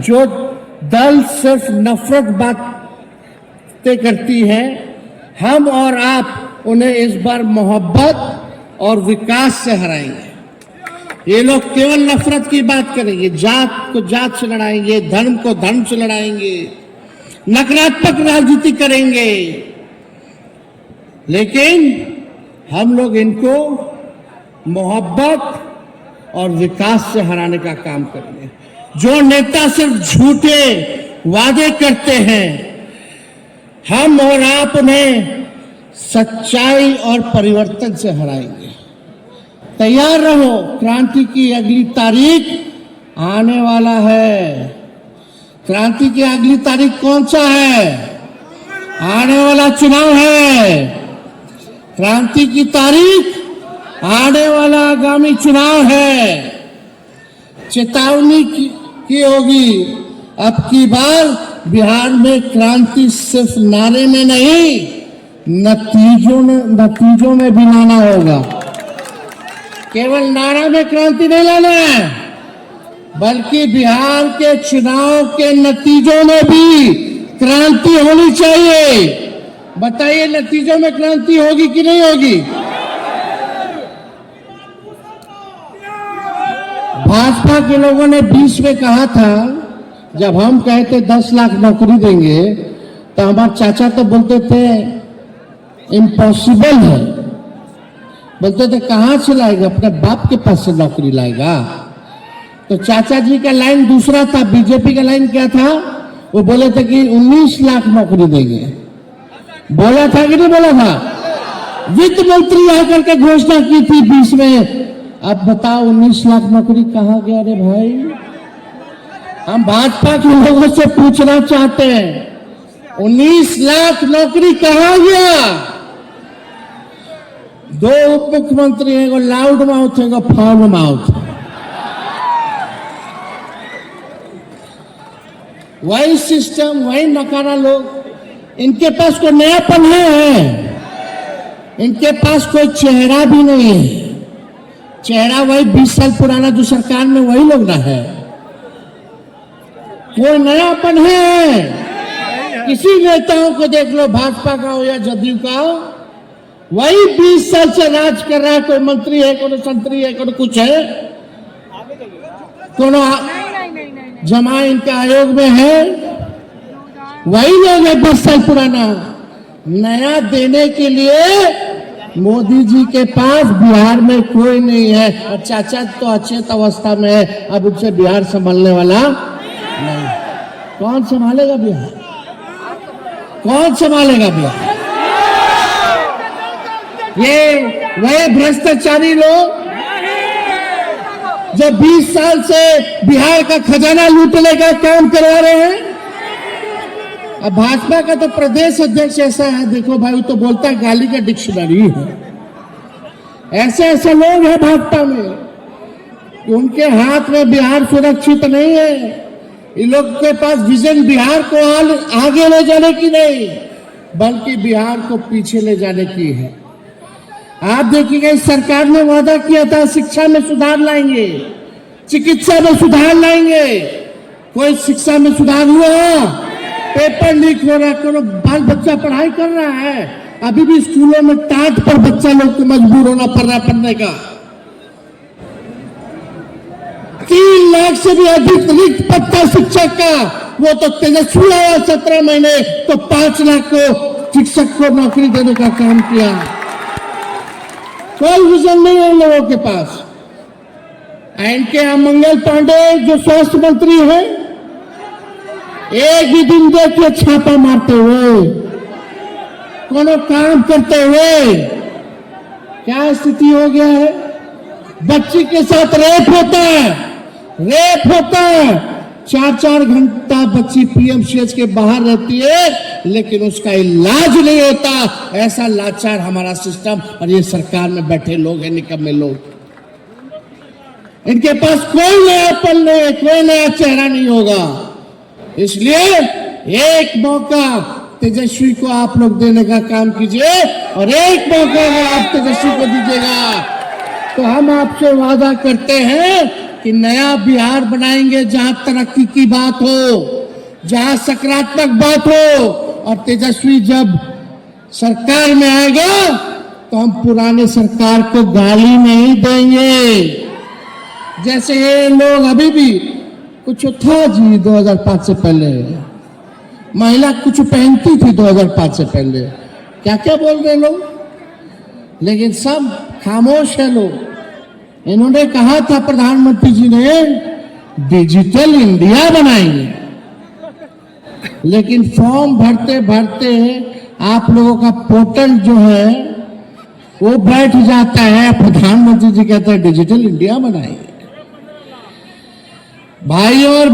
जो दल सिर्फ नफरत बातें करती है, हम और आप उन्हें इस बार मोहब्बत और विकास से हराएंगे। ये लोग केवल नफरत की बात करेंगे, जात को जात से लड़ाएंगे, धर्म को धर्म से लड़ाएंगे, नकारात्मक राजनीति करेंगे, लेकिन हम लोग इनको मोहब्बत और विकास से हराने का काम करेंगे। जो नेता सिर्फ झूठे वादे करते हैं, हम और आप उन्हें सच्चाई और परिवर्तन से हराएंगे। तैयार रहो, क्रांति की अगली तारीख आने वाला है। क्रांति की अगली तारीख कौन सा है? आने वाला चुनाव है। क्रांति की तारीख आने वाला आगामी चुनाव है। चेतावनी की होगी, अब की बार बिहार में क्रांति सिर्फ नारे में नहीं, नतीजों में भी लाना होगा। केवल नारा में क्रांति नहीं लाना है, बल्कि बिहार के चुनाव के नतीजों में भी क्रांति होनी चाहिए। बताइए, नतीजों में क्रांति होगी कि नहीं होगी? भाजपा के लोगों ने 20 में कहा था, जब हम कहते 10 लाख नौकरी देंगे, तो हमारे चाचा तो बोलते थे इम्पॉसिबल है। बोलते थे कहां से लाएगा, अपने बाप के पास से नौकरी लाएगा। तो चाचा जी का लाइन दूसरा था, बीजेपी का लाइन क्या था? वो बोले थे कि 19 लाख नौकरी देंगे। बोला था कि नहीं बोला था? वित्त मंत्री आकर के घोषणा की थी 20 में। अब बताओ 19 लाख नौकरी कहां गया रे भाई? हम भाजपा के लोगों से पूछना चाहते हैं, 19 लाख नौकरी कहां गया? दो उप मुख्यमंत्री हैं, वो लाउड माउथ है, वो फाउल माउथ। वही सिस्टम, वही नकारा लोग। इनके पास कोई नयापन है? इनके पास कोई चेहरा भी नहीं है। चेहरा वही 20 साल पुराना जो सरकार में वही लोग ना है। कोई नयापन है? किसी नेताओं को देख लो, भाजपा का हो या जदयू का, वही 20 साल से राज कर रहा है। कोई मंत्री है, कोई संतरी है, कोई कुछ है, कोनो जमा इनके आयोग में है, वही लोग है 20 साल पुराना। नया देने के लिए मोदी जी के पास बिहार में कोई नहीं है। और चाचा तो अच्छे अवस्था में है, अब उनसे बिहार संभालने वाला नहीं। कौन संभालेगा बिहार? कौन संभालेगा बिहार? ये वही भ्रष्टाचारी लोग जो 20 साल से बिहार का खजाना लूटने का काम करवा रहे हैं। अब भाजपा का तो प्रदेश अध्यक्ष ऐसा है, देखो भाई, वो तो बोलता है गाली का डिक्शनरी है। ऐसे ऐसे लोग हैं भाजपा में, उनके हाथ में बिहार सुरक्षित नहीं है। इन लोग के पास विजन बिहार को आगे ले जाने की नहीं, बल्कि बिहार को पीछे ले जाने की है। आप देखिएगा, इस सरकार ने वादा किया था शिक्षा में सुधार लाएंगे, चिकित्सा में सुधार लाएंगे। कोई शिक्षा में सुधार हुआ? पेपर लीक हो रहा है, कोनो बाल बच्चा पढ़ाई कर रहा है, अभी भी स्कूलों में टाट पर बच्चा लोग को मजबूर होना पड़ रहा है पढ़ने का। 3 लाख से भी अधिक रिक्त पद था शिक्षक का, वो तो तेजस्वी आया 17 महीने तो 5 लाख को शिक्षक को नौकरी देने का काम किया। कोई विजन नहीं है लोगों के पास। इनके मंगल पांडे जो स्वास्थ्य मंत्री है, एक ही दिन देखिए छापा मारते हुए, कोनो काम करते हुए। क्या स्थिति हो गया है? बच्ची के साथ रेप होता है, रेप होता है। 4-4 घंटा बच्ची पीएमसीएच के बाहर रहती है, लेकिन उसका इलाज नहीं होता। ऐसा लाचार हमारा सिस्टम और ये सरकार में बैठे लोग हैं, निकम्मे लोग। इनके पास कोई नयापन नहीं है, कोई नया चेहरा नहीं होगा। इसलिए एक मौका तेजस्वी को आप लोग देने का काम कीजिए, और एक मौका अगर आप तेजस्वी को दीजिएगा तो हम आपसे वादा करते हैं कि नया बिहार बनाएंगे जहां तरक्की की बात हो, जहां सकारात्मक बात हो, और तेजस्वी जब सरकार में आएगा तो हम पुराने सरकार को गाली नहीं देंगे। जैसे ये लोग अभी भी कुछ था जी 2005 से पहले, महिला कुछ पहनती थी 2005 से पहले, क्या क्या बोल रहे लोग, लेकिन सब खामोश है लोग। इन्होंने कहा था प्रधानमंत्री जी ने डिजिटल इंडिया बनाएंगे, लेकिन फॉर्म भरते भरते आप लोगों का पोर्टल जो है वो बैठ जाता है, प्रधानमंत्री जी कहते हैं डिजिटल इंडिया बनाएंगे। भाई और